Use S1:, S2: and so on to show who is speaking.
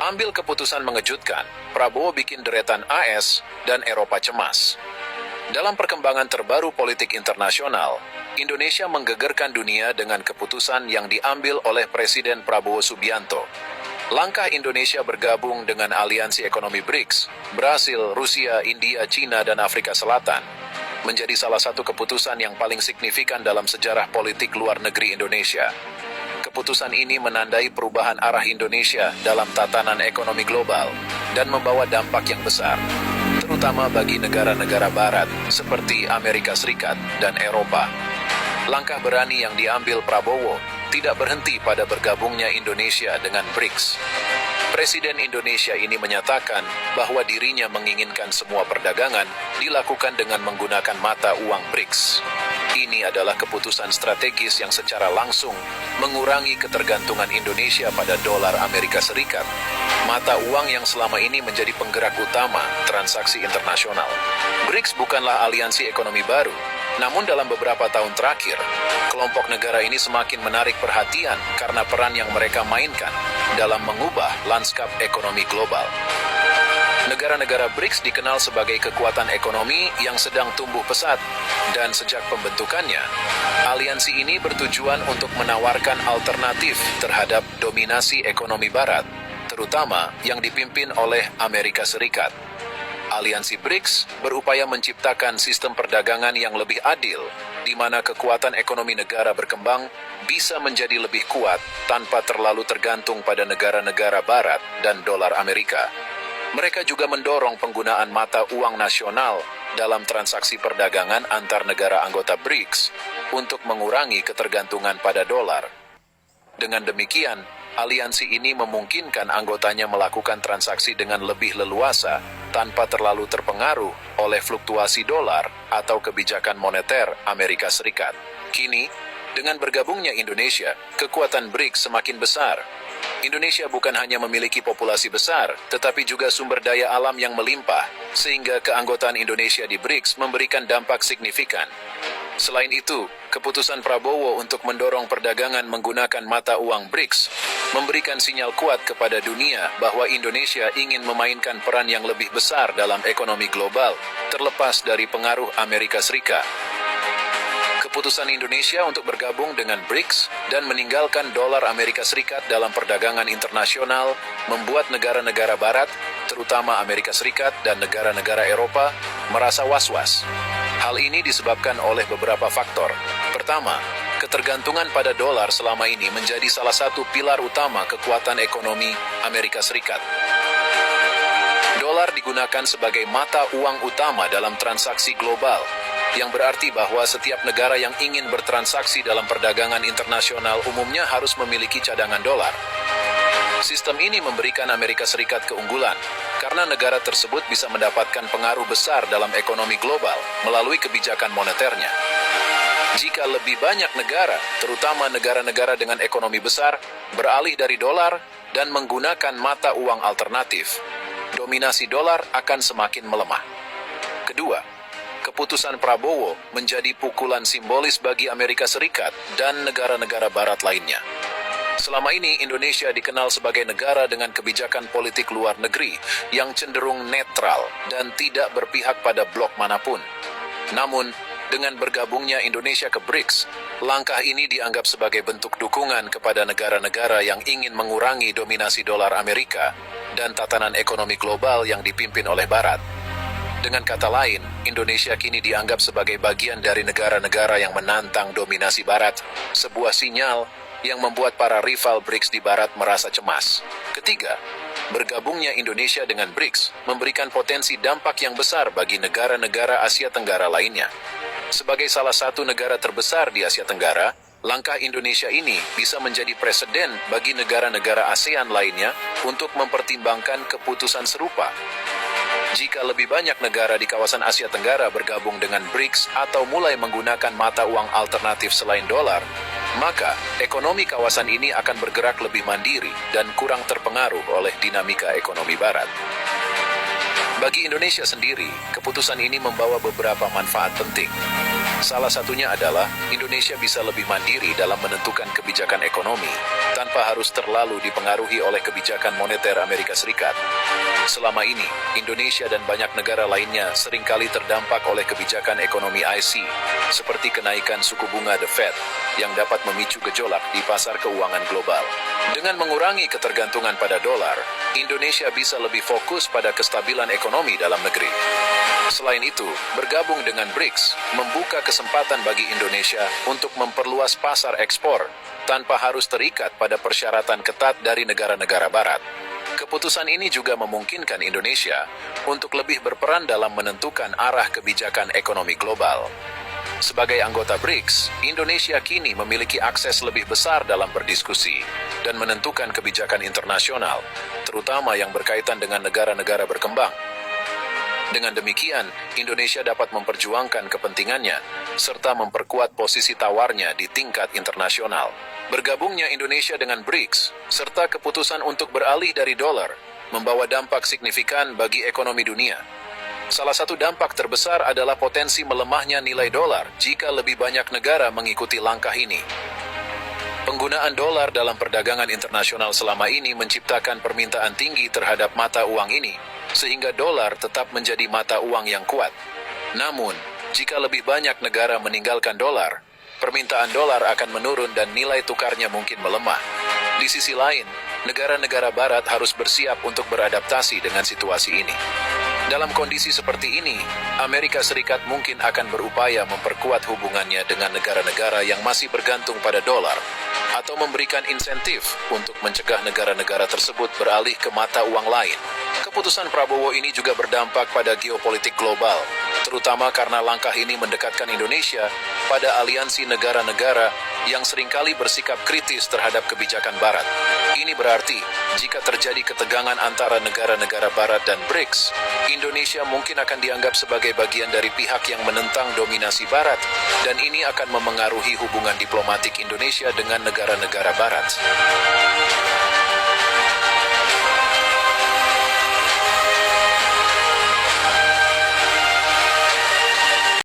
S1: Ambil keputusan mengejutkan, Prabowo bikin deretan AS dan Eropa cemas. Dalam perkembangan terbaru politik internasional, Indonesia menggegerkan dunia dengan keputusan yang diambil oleh Presiden Prabowo Subianto. Langkah Indonesia bergabung dengan aliansi ekonomi BRICS, Brasil, Rusia, India, China, dan Afrika Selatan, menjadi salah satu keputusan yang paling signifikan dalam sejarah politik luar negeri Indonesia. Keputusan ini menandai perubahan arah Indonesia dalam tatanan ekonomi global dan membawa dampak yang besar, terutama bagi negara-negara barat seperti Amerika Serikat dan Eropa. Langkah berani yang diambil Prabowo tidak berhenti pada bergabungnya Indonesia dengan BRICS. Presiden Indonesia ini menyatakan bahwa dirinya menginginkan semua perdagangan dilakukan dengan menggunakan mata uang BRICS. Ini adalah keputusan strategis yang secara langsung mengurangi ketergantungan Indonesia pada dolar Amerika Serikat, mata uang yang selama ini menjadi penggerak utama transaksi internasional. BRICS bukanlah aliansi ekonomi baru, namun dalam beberapa tahun terakhir, kelompok negara ini semakin menarik perhatian karena peran yang mereka mainkan dalam mengubah lanskap ekonomi global. Negara-negara BRICS dikenal sebagai kekuatan ekonomi yang sedang tumbuh pesat, dan sejak pembentukannya, aliansi ini bertujuan untuk menawarkan alternatif terhadap dominasi ekonomi barat, terutama yang dipimpin oleh Amerika Serikat. Aliansi BRICS berupaya menciptakan sistem perdagangan yang lebih adil, di mana kekuatan ekonomi negara berkembang bisa menjadi lebih kuat tanpa terlalu tergantung pada negara-negara barat dan dolar Amerika. Mereka juga mendorong penggunaan mata uang nasional dalam transaksi perdagangan antar negara anggota BRICS untuk mengurangi ketergantungan pada dolar. Dengan demikian, aliansi ini memungkinkan anggotanya melakukan transaksi dengan lebih leluasa tanpa terlalu terpengaruh oleh fluktuasi dolar atau kebijakan moneter Amerika Serikat. Kini, dengan bergabungnya Indonesia, kekuatan BRICS semakin besar. Indonesia bukan hanya memiliki populasi besar, tetapi juga sumber daya alam yang melimpah, sehingga keanggotaan Indonesia di BRICS memberikan dampak signifikan. Selain itu, keputusan Prabowo untuk mendorong perdagangan menggunakan mata uang BRICS memberikan sinyal kuat kepada dunia bahwa Indonesia ingin memainkan peran yang lebih besar dalam ekonomi global, terlepas dari pengaruh Amerika Serikat. Keputusan Indonesia untuk bergabung dengan BRICS dan meninggalkan dolar Amerika Serikat dalam perdagangan internasional membuat negara-negara barat, terutama Amerika Serikat dan negara-negara Eropa, merasa was-was. Hal ini disebabkan oleh beberapa faktor. Pertama, ketergantungan pada dolar selama ini menjadi salah satu pilar utama kekuatan ekonomi Amerika Serikat. Dolar digunakan sebagai mata uang utama dalam transaksi global, yang berarti bahwa setiap negara yang ingin bertransaksi dalam perdagangan internasional umumnya harus memiliki cadangan dolar. Sistem ini memberikan Amerika Serikat keunggulan, karena negara tersebut bisa mendapatkan pengaruh besar dalam ekonomi global melalui kebijakan moneternya. Jika lebih banyak negara, terutama negara-negara dengan ekonomi besar, beralih dari dolar dan menggunakan mata uang alternatif, dominasi dolar akan semakin melemah. Kedua, keputusan Prabowo menjadi pukulan simbolis bagi Amerika Serikat dan negara-negara barat lainnya. Selama ini, Indonesia dikenal sebagai negara dengan kebijakan politik luar negeri yang cenderung netral dan tidak berpihak pada blok manapun. Namun, dengan bergabungnya Indonesia ke BRICS, langkah ini dianggap sebagai bentuk dukungan kepada negara-negara yang ingin mengurangi dominasi dolar Amerika dan tatanan ekonomi global yang dipimpin oleh Barat. Dengan kata lain, Indonesia kini dianggap sebagai bagian dari negara-negara yang menantang dominasi Barat, sebuah sinyal yang membuat para rival BRICS di Barat merasa cemas. Ketiga, bergabungnya Indonesia dengan BRICS memberikan potensi dampak yang besar bagi negara-negara Asia Tenggara lainnya. Sebagai salah satu negara terbesar di Asia Tenggara, langkah Indonesia ini bisa menjadi preseden bagi negara-negara ASEAN lainnya untuk mempertimbangkan keputusan serupa. Jika lebih banyak negara di kawasan Asia Tenggara bergabung dengan BRICS atau mulai menggunakan mata uang alternatif selain dolar, maka ekonomi kawasan ini akan bergerak lebih mandiri dan kurang terpengaruh oleh dinamika ekonomi Barat. Bagi Indonesia sendiri, keputusan ini membawa beberapa manfaat penting. Salah satunya adalah Indonesia bisa lebih mandiri dalam menentukan kebijakan ekonomi tanpa harus terlalu dipengaruhi oleh kebijakan moneter Amerika Serikat. Selama ini, Indonesia dan banyak negara lainnya seringkali terdampak oleh kebijakan ekonomi IC, seperti kenaikan suku bunga The Fed yang dapat memicu gejolak di pasar keuangan global. Dengan mengurangi ketergantungan pada dolar, Indonesia bisa lebih fokus pada kestabilan ekonomi dalam negeri. Selain itu, bergabung dengan BRICS membuka kesempatan bagi Indonesia untuk memperluas pasar ekspor tanpa harus terikat pada persyaratan ketat dari negara-negara barat. Keputusan ini juga memungkinkan Indonesia untuk lebih berperan dalam menentukan arah kebijakan ekonomi global. Sebagai anggota BRICS, Indonesia kini memiliki akses lebih besar dalam berdiskusi dan menentukan kebijakan internasional, terutama yang berkaitan dengan negara-negara berkembang. Dengan demikian, Indonesia dapat memperjuangkan kepentingannya serta memperkuat posisi tawarnya di tingkat internasional. Bergabungnya Indonesia dengan BRICS serta keputusan untuk beralih dari dolar membawa dampak signifikan bagi ekonomi dunia. Salah satu dampak terbesar adalah potensi melemahnya nilai dolar jika lebih banyak negara mengikuti langkah ini. Penggunaan dolar dalam perdagangan internasional selama ini menciptakan permintaan tinggi terhadap mata uang ini, sehingga dolar tetap menjadi mata uang yang kuat. Namun, jika lebih banyak negara meninggalkan dolar, permintaan dolar akan menurun dan nilai tukarnya mungkin melemah. Di sisi lain, negara-negara barat harus bersiap untuk beradaptasi dengan situasi ini. Dalam kondisi seperti ini, Amerika Serikat mungkin akan berupaya memperkuat hubungannya dengan negara-negara yang masih bergantung pada dolar, atau memberikan insentif untuk mencegah negara-negara tersebut beralih ke mata uang lain. Keputusan Prabowo ini juga berdampak pada geopolitik global, terutama karena langkah ini mendekatkan Indonesia pada aliansi negara-negara yang seringkali bersikap kritis terhadap kebijakan Barat. Ini berarti, jika terjadi ketegangan antara negara-negara Barat dan BRICS, Indonesia mungkin akan dianggap sebagai bagian dari pihak yang menentang dominasi Barat, dan ini akan memengaruhi hubungan diplomatik Indonesia dengan negara-negara Barat.